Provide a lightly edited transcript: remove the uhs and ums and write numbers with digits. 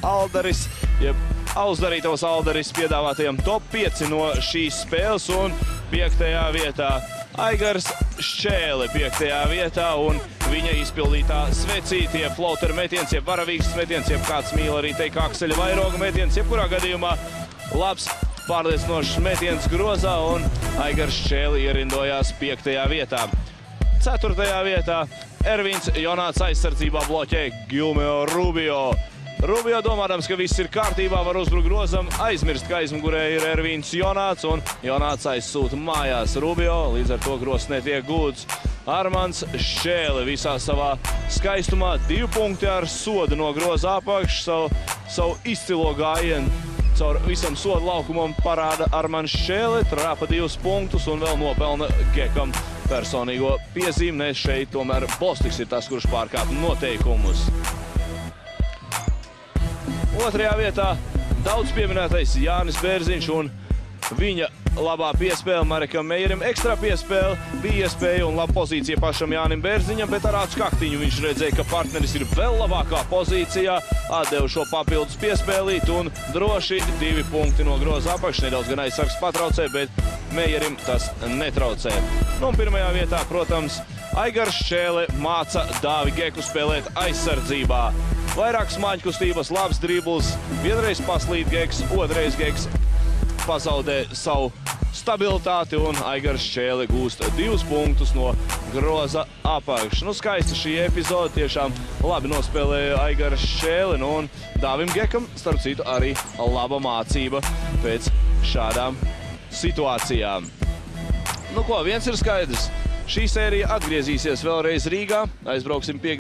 Aldaris, jeb Ausdarītavas Aldaris piedāvātajam top 5 no šīs spēles, un 5. vietā Aigars Šķēle 5. vietā, un viņa izpildītā svecītie floater metiens, jeb varavīgs metiens, jeb kāds mīl arī teikt akseļa vairoga metiens, jebkurā gadījumā labs pārliecinošs metiens grozā, un Aigars Šķēle ierindojās 5. vietā. 4. vietā Ervins Jonāts aizsardzībā bloķē Gilmeo Rubio. Rubio, domādams, ka viss ir kārtībā, var uzbrukt grozam, aizmirst, ka aizmugurē ir Ervins Jonāts, un Jonāts aizsūta mājās Rubio, līdz ar to grozs netiek gūts. Armands Šķēle visā savā skaistumā 2 punkti ar sodu no groza apakšu, savu izcilo gājienu caur visam sodu laukumam parāda Armands Šķēle, trāpa 2 punktus un vēl nopelna Gekam personīgo piezīmi, ne šeit tomēr Bostiks ir tas, kurš pārkāp noteikumus. 2. vietā daudz pieminētais Jānis Bērziņš, un viņa labā piespēle Marekam Meijerim, ekstra piespēle, bija iespēja un laba pozīcija pašam Jānim Bērziņam, bet ar acu kaktiņu viņš redzēja, ka partneris ir vēl labākā pozīcijā, atdeva šo papildus piespēlīt un droši 2 punkti no groza apakš, nedaudz gan aizsargs patraucē, bet Meijerim tas netraucē. Nu, un 1. vietā, protams, Aigars Šķēle māca Dāvi Geku spēlēt aizsardzībā. Vairāk smāņu kustības, labs dribls, vienreiz paslīd Geks, otrais Geks pazaudē savu stabilitāti, un Aigars Šķēle gūst 2 punktus no groza apakš. Nu, skaista šī epizode, tiešām labi nospēlēja Aigars Šķēle, nu, un Dāvim Gekam, starp citu, arī laba mācība pēc šādām situācijām. Nu ko, viens ir skaidrs. Šī sērija atgriezīsies vēlreiz Rīgā, aizbrauksim pie